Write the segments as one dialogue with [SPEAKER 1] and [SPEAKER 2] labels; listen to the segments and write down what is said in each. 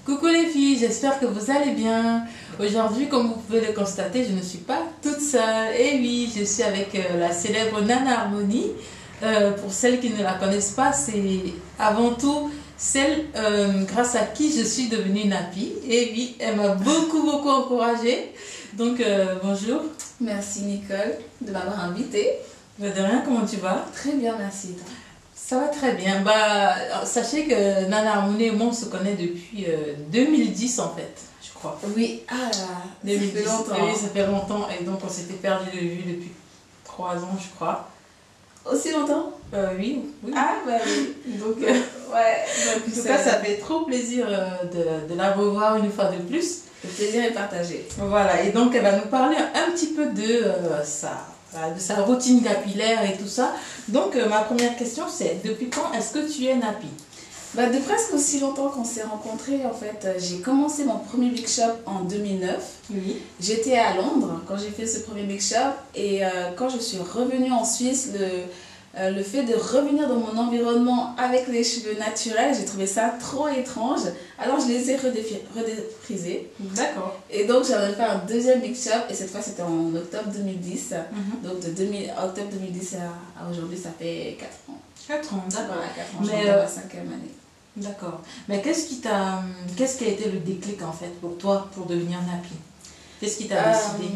[SPEAKER 1] Coucou les filles, j'espère que vous allez bien. Aujourd'hui, comme vous pouvez le constater, je ne suis pas toute seule. Et oui, je suis avec la célèbre Nana Harmonie. Pour celles qui ne la connaissent pas, c'est avant tout celle grâce à qui je suis devenue Napi. Et oui, elle m'a beaucoup encouragée. Donc, bonjour.
[SPEAKER 2] Merci Nicole de m'avoir invitée.
[SPEAKER 1] De rien, comment tu vas?
[SPEAKER 2] Très bien, merci.
[SPEAKER 1] Ça va très bien. Sachez que Nana Harmonie et moi, on se connaît depuis 2010 en fait, je crois.
[SPEAKER 2] Oui,
[SPEAKER 1] ça fait longtemps. Oui, ça fait longtemps. Et donc, on s'était perdu de vue depuis 3 ans, je crois.
[SPEAKER 2] Aussi longtemps?
[SPEAKER 1] Oui.
[SPEAKER 2] Ah, bah oui.
[SPEAKER 1] Donc, ouais. En tout cas, ça fait trop plaisir de la revoir une fois de plus.
[SPEAKER 2] Le plaisir est partagé.
[SPEAKER 1] Voilà. Et donc, elle va nous parler un petit peu de sa routine capillaire et tout ça. Donc, ma première question, c'est depuis quand est-ce que tu es Napi?
[SPEAKER 2] De presque aussi longtemps qu'on s'est rencontrés, en fait. J'ai commencé mon premier Big Shop en 2009.
[SPEAKER 1] Oui.
[SPEAKER 2] J'étais à Londres quand j'ai fait ce premier Big Shop. Et quand je suis revenue en Suisse, le fait de revenir dans mon environnement avec les cheveux naturels, j'ai trouvé ça trop étrange. Alors je les ai redéfrisés.
[SPEAKER 1] D'accord.
[SPEAKER 2] Et donc j'avais fait un deuxième Big Shop et cette fois c'était en octobre 2010. Donc de octobre 2010 à aujourd'hui, ça fait 4 ans.
[SPEAKER 1] 4 ans, d'accord.
[SPEAKER 2] Voilà, 4 ans, je suis dans la 5e année.
[SPEAKER 1] D'accord. Mais qu'est-ce qui a été le déclic en fait pour toi pour devenir Napi? Qu'est-ce qui t'a décidé?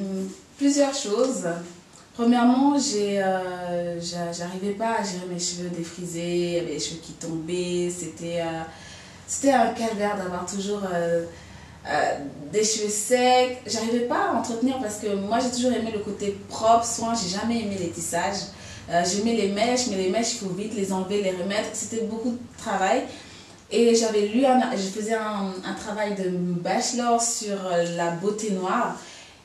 [SPEAKER 2] Plusieurs choses. Premièrement, j'arrivais pas à gérer mes cheveux défrisés, il y avait les cheveux qui tombaient, c'était un calvaire d'avoir toujours des cheveux secs. J'arrivais pas à entretenir parce que moi j'ai toujours aimé le côté propre, soin, j'ai jamais aimé les tissages. J'aimais les mèches, mais les mèches il faut vite les enlever, les remettre, c'était beaucoup de travail. Et je faisais un travail de bachelor sur la beauté noire.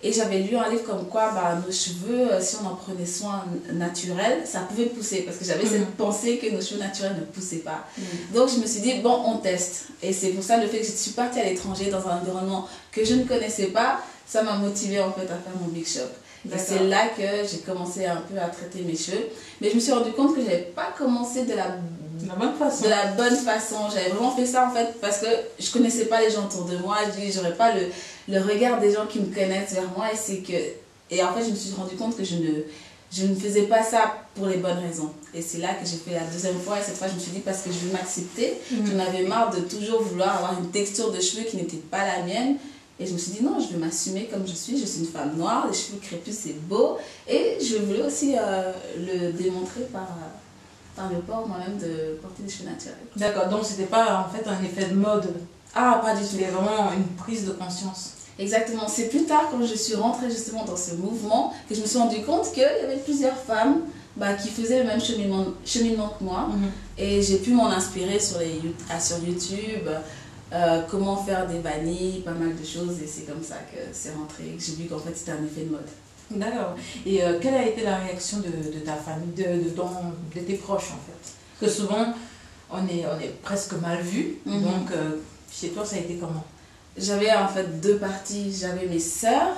[SPEAKER 2] Et j'avais lu un livre comme quoi nos cheveux, si on en prenait soin naturel, ça pouvait pousser. Parce que j'avais cette pensée que nos cheveux naturels ne poussaient pas. Donc je me suis dit, bon, on teste. Et c'est pour ça le fait que je suis partie à l'étranger dans un environnement que je ne connaissais pas, ça m'a motivée en fait à faire mon Big Shop. Et c'est là que j'ai commencé un peu à traiter mes cheveux. Mais je me suis rendu compte que je n'avais pas commencé de la bonne façon. J'avais vraiment fait ça en fait parce que je ne connaissais pas les gens autour de moi. Je n'aurais pas le regard des gens qui me connaissent vers moi. Et en fait, je me suis rendu compte que je ne faisais pas ça pour les bonnes raisons. Et c'est là que j'ai fait la deuxième fois. Et cette fois, je me suis dit parce que je veux m'accepter. J'en avais marre de toujours vouloir avoir une texture de cheveux qui n'était pas la mienne. Et je me suis dit non, je vais m'assumer comme je suis. Je suis une femme noire, les cheveux crépus c'est beau. Et je voulais aussi le démontrer par le port moi-même de porter des cheveux naturels.
[SPEAKER 1] D'accord, donc c'était pas en fait un effet de mode.
[SPEAKER 2] Ah, pas du tout.
[SPEAKER 1] C'était vraiment une prise de conscience.
[SPEAKER 2] Exactement. C'est plus tard quand je suis rentrée justement dans ce mouvement que je me suis rendu compte qu'il y avait plusieurs femmes qui faisaient le même cheminement que moi. Et j'ai pu m'en inspirer sur YouTube. Comment faire des vanilles, pas mal de choses, et c'est comme ça que c'est rentré, que j'ai vu qu'en fait c'était un effet de mode.
[SPEAKER 1] D'accord. Et quelle a été la réaction de ta famille, de tes proches en fait? Parce que souvent on est presque mal vu, donc chez toi ça a été comment?
[SPEAKER 2] J'avais en fait deux parties, j'avais mes sœurs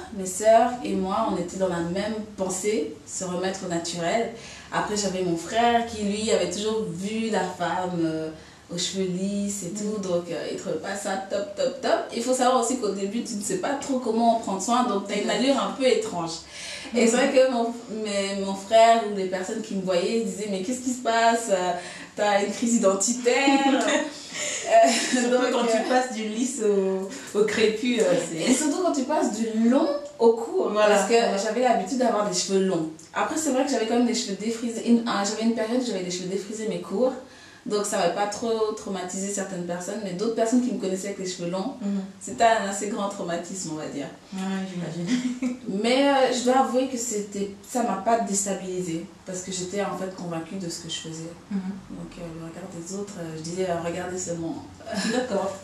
[SPEAKER 2] et moi, on était dans la même pensée, se remettre au naturel. Après j'avais mon frère qui lui avait toujours vu la femme aux cheveux lisses et tout, donc il trouvait pas ça top. Il faut savoir aussi qu'au début tu ne sais pas trop comment en prendre soin, donc tu as une allure un peu étrange. Et c'est vrai que mon frère ou les personnes qui me voyaient disaient mais qu'est-ce qui se passe, t'as une crise identitaire.
[SPEAKER 1] Surtout quand tu passes du lisse au crépus.
[SPEAKER 2] Et surtout quand tu passes du long au court, voilà, parce que j'avais l'habitude d'avoir des cheveux longs. Après c'est vrai que j'avais quand même des cheveux défrisés, j'avais une période où j'avais des cheveux défrisés mais courts. Donc ça n'avait pas trop traumatisé certaines personnes, mais d'autres personnes qui me connaissaient avec les cheveux longs, c'était un assez grand traumatisme, on va dire.
[SPEAKER 1] Ouais, j'imagine.
[SPEAKER 2] Mais je dois avouer que ça ne m'a pas déstabilisée, parce que j'étais en fait convaincue de ce que je faisais. Donc le regard des autres, je disais regardez seulement.
[SPEAKER 1] D'accord.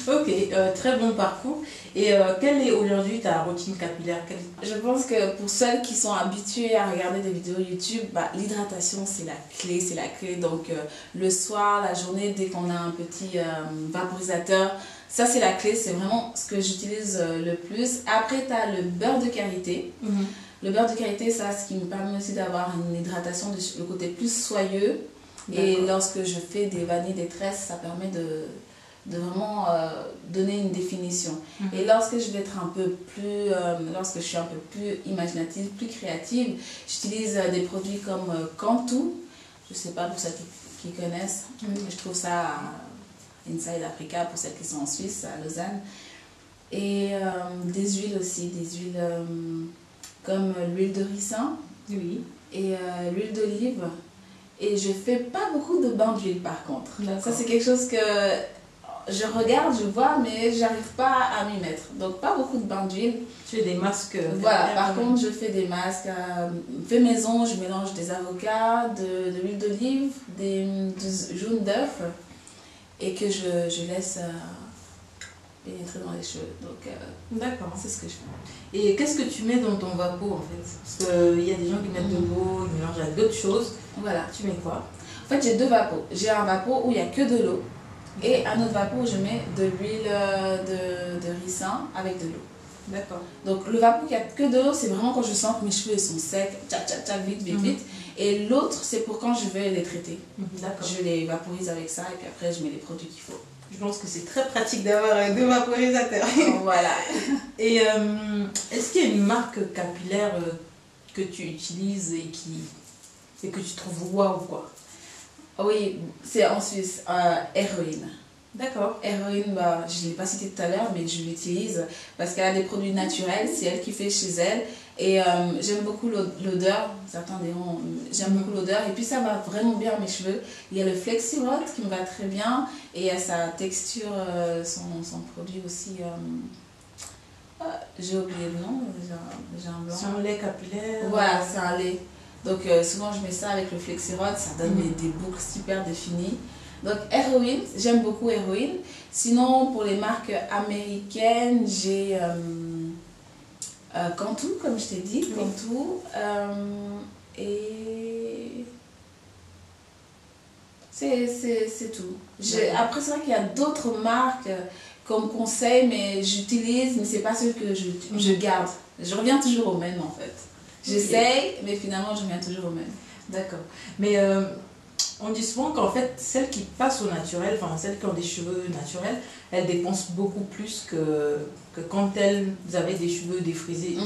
[SPEAKER 1] Ok, très bon parcours. Et quelle est aujourd'hui ta routine capillaire?
[SPEAKER 2] Je pense que pour celles qui sont habituées à regarder des vidéos YouTube, l'hydratation c'est la clé. Donc le soir, la journée, dès qu'on a un petit vaporisateur, ça c'est la clé, c'est vraiment ce que j'utilise le plus. Après tu as le beurre de karité. Le beurre de karité, ça, ce qui me permet aussi d'avoir une hydratation, le côté plus soyeux. Et lorsque je fais des vanilles, des tresses, ça permet de vraiment donner une définition. Et lorsque je vais être un peu plus, lorsque je suis un peu plus imaginative, plus créative, j'utilise des produits comme Cantu. Je ne sais pas pour ceux qui connaissent, je trouve ça à Inside Africa pour celles qui sont en Suisse, à Lausanne. Et des huiles aussi, des huiles comme l'huile de ricin et l'huile d'olive. Et je fais pas beaucoup de bains d'huile par contre. Ça c'est quelque chose que je regarde, je vois, mais j'arrive pas à m'y mettre. Donc pas beaucoup de bains d'huile.
[SPEAKER 1] Tu fais des masques.
[SPEAKER 2] Voilà, par contre je fais des masques fait maison, je mélange des avocats, de l'huile d'olive, du jaune d'œuf et que je laisse pénétrer dans les cheveux. Donc
[SPEAKER 1] d'accord,
[SPEAKER 2] c'est ce que je fais.
[SPEAKER 1] Et qu'est-ce que tu mets dans ton vapeau en fait? Parce qu'il y a des gens qui mettent de l'eau, ils mélangent avec d'autres choses.
[SPEAKER 2] Voilà.
[SPEAKER 1] Tu mets quoi?
[SPEAKER 2] En fait, j'ai deux vapeaux. J'ai un vapeau où il n'y a que de l'eau et un autre vapeau où je mets de l'huile de ricin avec de l'eau.
[SPEAKER 1] D'accord.
[SPEAKER 2] Donc le vapeau qui a que de l'eau, c'est vraiment quand je sens que mes cheveux sont secs, tchac, tchac, tchac, vite, vite, vite. Et l'autre, c'est pour quand je vais les traiter.
[SPEAKER 1] D'accord.
[SPEAKER 2] Je les vaporise avec ça et puis après, je mets les produits qu'il faut.
[SPEAKER 1] Je pense que c'est très pratique d'avoir deux vaporisateurs.
[SPEAKER 2] Voilà.
[SPEAKER 1] Et est-ce qu'il y a une marque capillaire que tu utilises et que tu trouves waouh quoi?
[SPEAKER 2] Oui, c'est en Suisse, Héroïne.
[SPEAKER 1] D'accord.
[SPEAKER 2] Héroïne, bah, je ne l'ai pas cité tout à l'heure, mais je l'utilise parce qu'elle a des produits naturels, c'est elle qui fait chez elle. Et j'aime beaucoup l'odeur, certains diront, j'aime beaucoup l'odeur. Et puis ça va vraiment bien à mes cheveux. Il y a le Flexirod qui me va très bien et il y a sa texture, son produit aussi. J'ai oublié le nom, j'ai un blanc.
[SPEAKER 1] C'est un lait capillaire.
[SPEAKER 2] Voilà, c'est un lait. Donc souvent je mets ça avec le Flexirod, ça donne des boucles super définies. Donc Héroïne, j'aime beaucoup Héroïne. Sinon pour les marques américaines, j'ai Cantu, comme je t'ai dit, Cantu. Et c'est tout. Après c'est vrai qu'il y a d'autres marques comme conseil, mais j'utilise, mais c'est pas ceux que je garde. Je reviens toujours au même en fait. J'essaye, mais finalement je reviens toujours au même.
[SPEAKER 1] D'accord. Mais on dit souvent qu'en fait, celles qui passent au naturel, enfin celles qui ont des cheveux naturels, elles dépensent beaucoup plus que quand elles avaient des cheveux défrisés.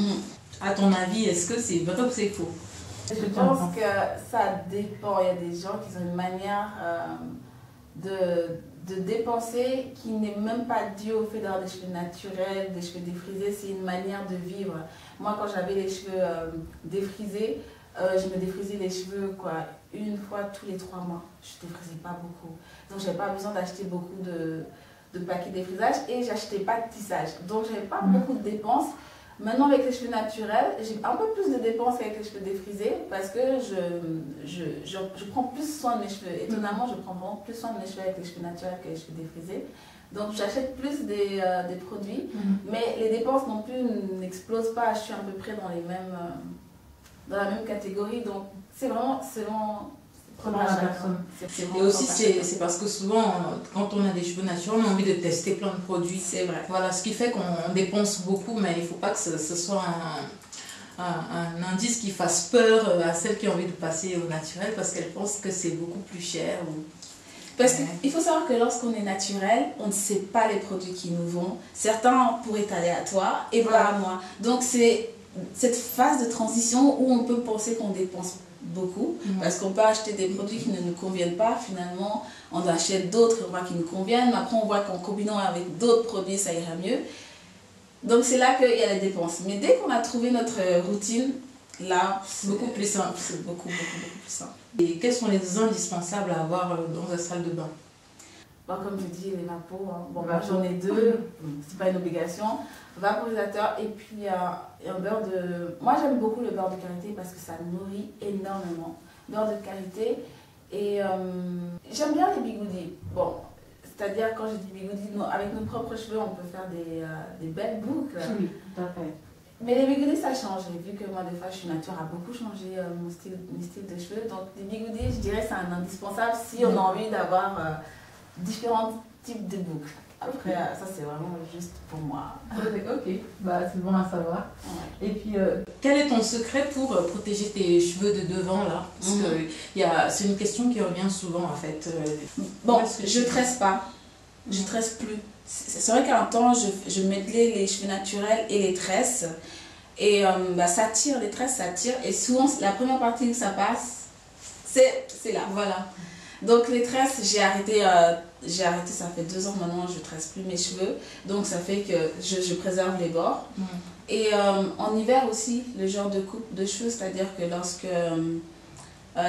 [SPEAKER 1] À ton avis, est-ce que c'est vrai ou c'est faux?
[SPEAKER 2] Je pense que ça dépend. Il y a des gens qui ont une manière de dépenser qui n'est même pas due au fait d'avoir des cheveux naturels, des cheveux défrisés. C'est une manière de vivre. Moi, quand j'avais les cheveux défrisés, je me défrisais les cheveux une fois tous les 3 mois. Je ne défrisais pas beaucoup. Donc, je n'avais pas besoin d'acheter beaucoup de paquets de défrisage et j'achetais pas de tissage. Donc, je n'avais pas beaucoup de dépenses. Maintenant, avec les cheveux naturels, j'ai un peu plus de dépenses qu'avec les cheveux défrisés parce que je prends plus soin de mes cheveux. Étonnamment, je prends vraiment plus soin de mes cheveux avec les cheveux naturels que les cheveux défrisés. Donc, j'achète plus des produits, mais les dépenses non plus n'explosent pas. Je suis à peu près dans la même catégorie. Donc, c'est vraiment selon
[SPEAKER 1] la personne. Et aussi, c'est parce que souvent, quand on a des cheveux naturels, on a envie de tester plein de produits.
[SPEAKER 2] C'est vrai.
[SPEAKER 1] Voilà, ce qui fait qu'on dépense beaucoup, mais il ne faut pas que ce soit un indice qui fasse peur à celles qui ont envie de passer au naturel parce qu'elles pensent que c'est beaucoup plus cher.
[SPEAKER 2] Parce qu'il faut savoir que lorsqu'on est naturel, on ne sait pas les produits qui nous vont. Certains pourraient être aléatoires et pas à moi. Donc c'est cette phase de transition où on peut penser qu'on dépense beaucoup parce qu'on peut acheter des produits qui ne nous conviennent pas. Finalement, on achète d'autres qui nous conviennent. Après, on voit qu'en combinant avec d'autres produits, ça ira mieux. Donc c'est là qu'il y a les dépenses. Mais dès qu'on a trouvé notre routine, là, c'est beaucoup plus simple. C'est beaucoup plus simple.
[SPEAKER 1] Et quels sont les indispensables à avoir dans la salle de bain?
[SPEAKER 2] Comme je dis, les vapos. Bon, moi j'en ai 2, c'est pas une obligation. Vaporisateur et puis un beurre de... Moi j'aime beaucoup le beurre de karité parce que ça nourrit énormément. Beurre de karité et j'aime bien les bigoudis. Bon, c'est-à-dire quand je dis bigoudis, avec nos propres cheveux on peut faire des belles boucles.
[SPEAKER 1] Oui, tout à fait.
[SPEAKER 2] Mais les bigoudis ça change. Vu que moi des fois je suis nature à beaucoup changer mes styles de cheveux. Donc les bigoudis je dirais c'est un indispensable si on a envie d'avoir différents types de boucles. Après, ça c'est vraiment juste pour moi.
[SPEAKER 1] Ok, bah, c'est bon à savoir. Ouais. Et puis, quel est ton secret pour protéger tes cheveux de devant là? Parce que c'est une question qui revient souvent en fait.
[SPEAKER 2] Bon, je tresse pas. Je tresse plus. c'est vrai qu'à un temps, je mêlais les cheveux naturels et les tresses. Et ça tire, les tresses, ça tire. Et souvent, la première partie où ça passe, c'est là.
[SPEAKER 1] Voilà.
[SPEAKER 2] Donc les tresses, j'ai arrêté, ça fait 2 ans maintenant, je ne tresse plus mes cheveux. Donc ça fait que je préserve les bords. Et en hiver aussi, le genre de coupe de cheveux, c'est-à-dire que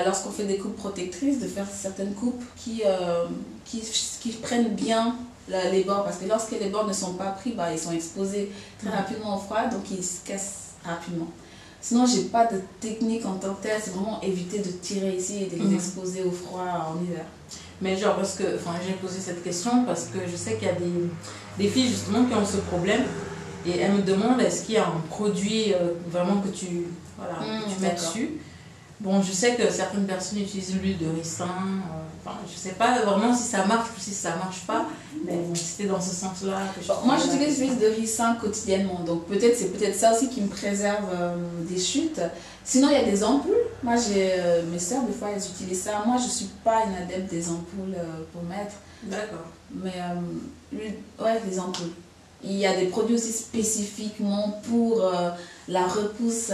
[SPEAKER 2] lorsqu'on fait des coupes protectrices, de faire certaines coupes qui prennent bien les bords. Parce que lorsque les bords ne sont pas pris, bah, ils sont exposés très rapidement au froid, donc ils se cassent rapidement. Sinon, j'ai pas de technique en tant que telle, c'est vraiment éviter de tirer ici et de les exposer au froid en hiver.
[SPEAKER 1] Mais genre, parce que, enfin, j'ai posé cette question parce que je sais qu'il y a des filles justement qui ont ce problème et elles me demandent est-ce qu'il y a un produit vraiment que tu, voilà, que tu mets dessus. Bon, je sais que certaines personnes utilisent l'huile de ricin, enfin, je sais pas vraiment si ça marche ou si ça marche pas, mais bon, c'était dans ce sens-là que je...
[SPEAKER 2] Moi, j'utilise l'huile de ricin quotidiennement, donc c'est peut-être ça aussi qui me préserve des chutes. Sinon, il y a des ampoules. Moi, mes soeurs, des fois, elles utilisent ça. Moi, je suis pas une adepte des ampoules pour mettre.
[SPEAKER 1] D'accord.
[SPEAKER 2] Mais, ouais, des ampoules. Il y a des produits aussi spécifiquement pour la repousse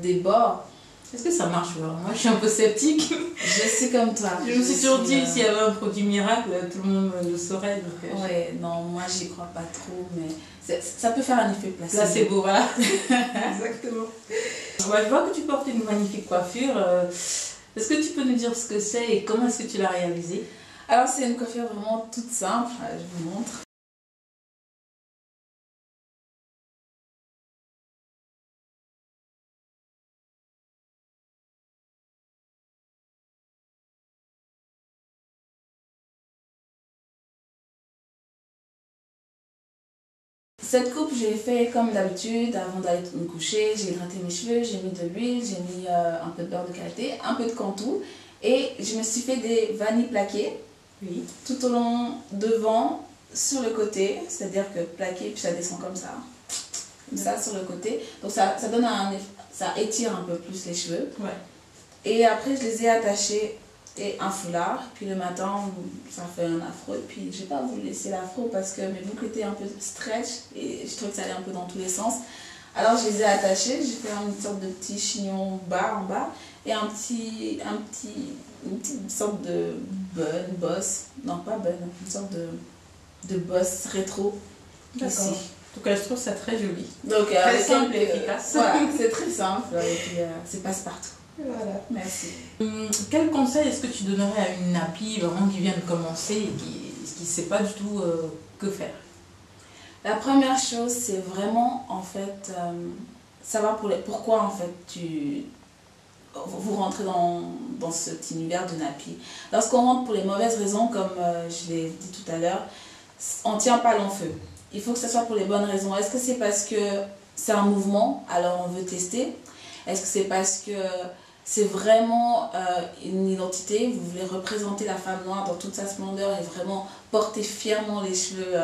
[SPEAKER 2] des bords.
[SPEAKER 1] Est-ce que ça marche vraiment? Moi, je suis un peu sceptique.
[SPEAKER 2] Je suis comme toi.
[SPEAKER 1] Je me suis toujours dit, s'il y avait un produit miracle, tout le monde le saurait.
[SPEAKER 2] Ouais, non, moi, j'y crois pas trop, mais ça peut faire un effet placebo.
[SPEAKER 1] Placebo, voilà. Exactement. Ouais, je vois que tu portes une magnifique coiffure. Est-ce que tu peux nous dire ce que c'est et comment est-ce que tu l'as réalisée?
[SPEAKER 2] Alors, c'est une coiffure vraiment toute simple. Je vous montre. Cette coupe, j'ai fait comme d'habitude, avant d'aller me coucher, j'ai hydraté mes cheveux, j'ai mis de l'huile, j'ai mis un peu de beurre de qualité, un peu de Cantu et je me suis fait des vanilles plaquées,
[SPEAKER 1] oui,
[SPEAKER 2] tout au long devant, sur le côté, c'est-à-dire que plaqué puis ça descend comme ça sur le côté, donc ça donne ça étire un peu plus les cheveux.
[SPEAKER 1] Ouais.
[SPEAKER 2] Et après je les ai attachés et un foulard, puis le matin ça fait un afro et puis j'ai pas voulu laisser l'afro parce que mes boucles étaient un peu stretch et je trouvais que ça allait un peu dans tous les sens, alors je les ai attachés, j'ai fait une sorte de petit chignon bas en bas et une petite sorte de bosse, non pas bun, une sorte de bosse rétro ici.
[SPEAKER 1] Donc je trouve ça très joli.
[SPEAKER 2] Donc
[SPEAKER 1] très simple et efficace.
[SPEAKER 2] Voilà, c'est très simple et puis c'est passe-partout.
[SPEAKER 1] Voilà.
[SPEAKER 2] Merci.
[SPEAKER 1] Quel conseil est-ce que tu donnerais à une nappie vraiment qui vient de commencer et qui ne sait pas du tout que faire?
[SPEAKER 2] La première chose, c'est vraiment en fait savoir pourquoi en fait vous rentrez dans cet univers de nappie. Lorsqu'on rentre pour les mauvaises raisons, comme je l'ai dit tout à l'heure, on ne tient pas long feu. Il faut que ce soit pour les bonnes raisons. Est-ce que c'est parce que c'est un mouvement, alors on veut tester? Est-ce que c'est parce que c'est vraiment une identité, vous voulez représenter la femme noire dans toute sa splendeur et vraiment porter fièrement les cheveux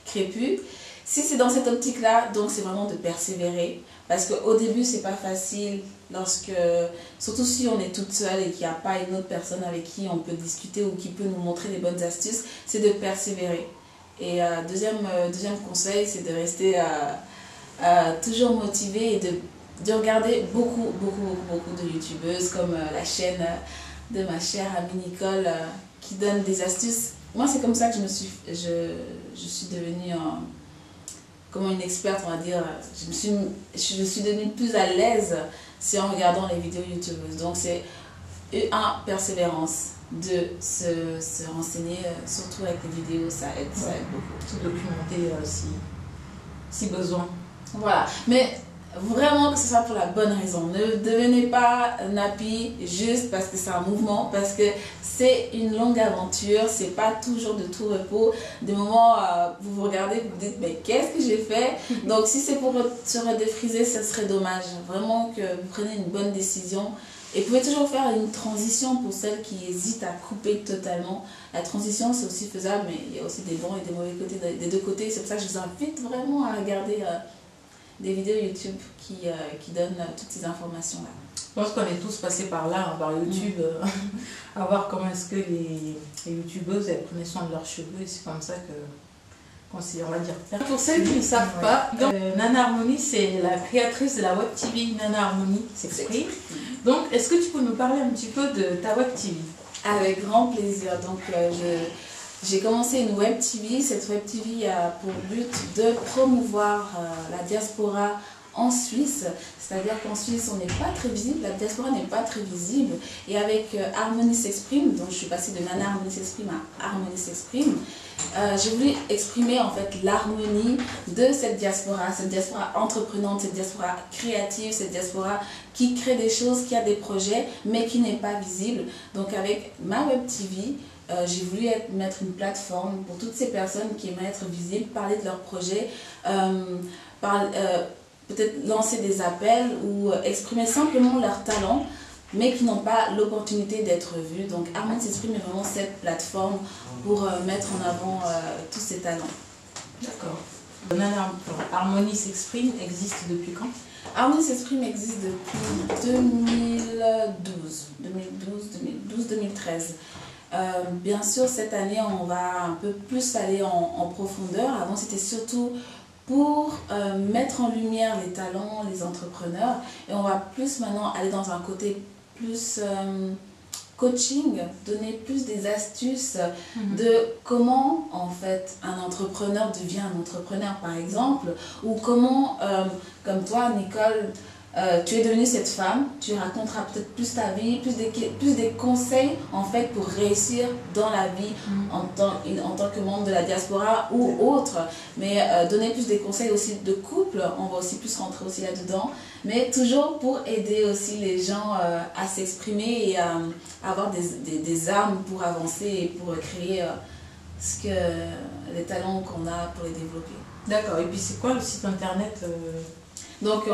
[SPEAKER 2] crépus? Si c'est dans cette optique-là, donc c'est vraiment de persévérer. Parce qu'au début, c'est pas facile, surtout si on est toute seule et qu'il n'y a pas une autre personne avec qui on peut discuter ou qui peut nous montrer les bonnes astuces, c'est de persévérer. Et deuxième conseil, c'est de rester toujours motivé et de regarder beaucoup de youtubeuses comme la chaîne de ma chère amie Nicole qui donne des astuces. Moi, c'est comme ça que je suis devenue une experte, on va dire. Je suis devenue plus à l'aise, c'est en regardant les vidéos youtubeuses. Donc c'est persévérance, de se renseigner, surtout avec les vidéos, ça aide beaucoup.
[SPEAKER 1] Se documenter si besoin.
[SPEAKER 2] Voilà, mais vraiment que ce soit pour la bonne raison. Ne devenez pas nappie juste parce que c'est un mouvement, parce que c'est une longue aventure, c'est pas toujours de tout repos. Des moments, vous vous regardez, vous vous dites, mais qu'est-ce que j'ai fait? Donc si c'est pour se redéfriser, ce serait dommage. Vraiment que vous preniez une bonne décision. Et vous pouvez toujours faire une transition pour celles qui hésitent à couper totalement. La transition, c'est aussi faisable, mais il y a aussi des bons et des mauvais côtés des deux côtés. C'est pour ça que je vous invite vraiment à regarder des vidéos YouTube qui donnent toutes ces informations-là.
[SPEAKER 1] Je pense qu'on est tous passés par là, par YouTube, à voir comment est-ce que les youtubeuses elles prenaient soin de leurs cheveux et c'est comme ça que on va dire. Pour celles qui ne savent pas, donc, Nana Harmonie, c'est la créatrice de la Web TV Nana Harmonie s'exprime. Donc, est-ce que tu peux nous parler un petit peu de ta Web TV?
[SPEAKER 2] Avec grand plaisir. Donc, j'ai commencé une Web TV. Cette Web TV a pour but de promouvoir la diaspora en Suisse. C'est-à-dire qu'en Suisse, on n'est pas très visible, la diaspora n'est pas très visible. Et avec Harmonie s'exprime, donc je suis passée de Nana Harmonie s'exprime à Harmonie s'exprime, j'ai voulu exprimer en fait l'harmonie de cette diaspora entreprenante, cette diaspora créative, cette diaspora qui crée des choses, qui a des projets, mais qui n'est pas visible. Donc avec ma Web TV, j'ai voulu mettre une plateforme pour toutes ces personnes qui aimeraient être visibles, parler de leurs projets, peut-être lancer des appels ou exprimer simplement leurs talents, mais qui n'ont pas l'opportunité d'être vus. Donc Harmonie s'exprime est vraiment cette plateforme pour mettre en avant tous ces talents.
[SPEAKER 1] D'accord. Harmonie s'exprime existe depuis quand?
[SPEAKER 2] Harmonie s'exprime existe depuis 2013. Bien sûr, cette année, on va un peu plus aller en profondeur. Avant, c'était surtout pour mettre en lumière les talents, les entrepreneurs. Et on va plus maintenant aller dans un côté plus coaching, donner plus des astuces de comment en fait un entrepreneur devient un entrepreneur par exemple, ou comment, comme toi Nicole, tu es devenue cette femme, tu raconteras peut-être plus ta vie, plus des conseils en fait pour réussir dans la vie en tant que membre de la diaspora ou autre, mais donner plus des conseils aussi de couple, on va aussi plus rentrer aussi là-dedans, mais toujours pour aider aussi les gens à s'exprimer et à avoir des armes pour avancer et pour créer les talents qu'on a pour les développer.
[SPEAKER 1] D'accord, et puis c'est quoi le site internet
[SPEAKER 2] Donc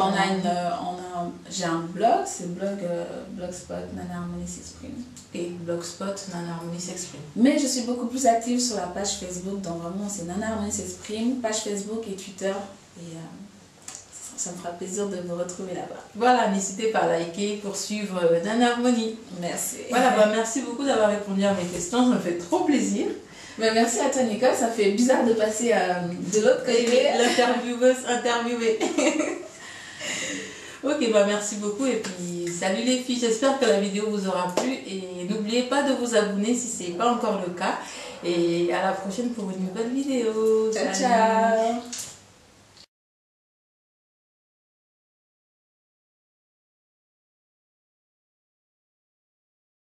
[SPEAKER 2] j'ai un blog, c'est Blogspot Nana Harmonie s'exprime.
[SPEAKER 1] Et Blogspot Nana Harmonie s'exprime.
[SPEAKER 2] Mais je suis beaucoup plus active sur la page Facebook, donc vraiment c'est Nana Harmonie s'exprime, page Facebook et Twitter. Et ça me fera plaisir de vous retrouver là-bas.
[SPEAKER 1] Voilà, n'hésitez pas à liker, poursuivre Nana Harmonie.
[SPEAKER 2] Merci.
[SPEAKER 1] Voilà, merci beaucoup d'avoir répondu à mes questions, ça me fait trop plaisir.
[SPEAKER 2] Mais merci à toi Nicole, ça fait bizarre de passer de l'autre côté.
[SPEAKER 1] L'intervieweuse interviewée. Ok, merci beaucoup et puis salut les filles, j'espère que la vidéo vous aura plu et n'oubliez pas de vous abonner si ce n'est pas encore le cas et à la prochaine pour une nouvelle vidéo.
[SPEAKER 2] Ciao, ciao.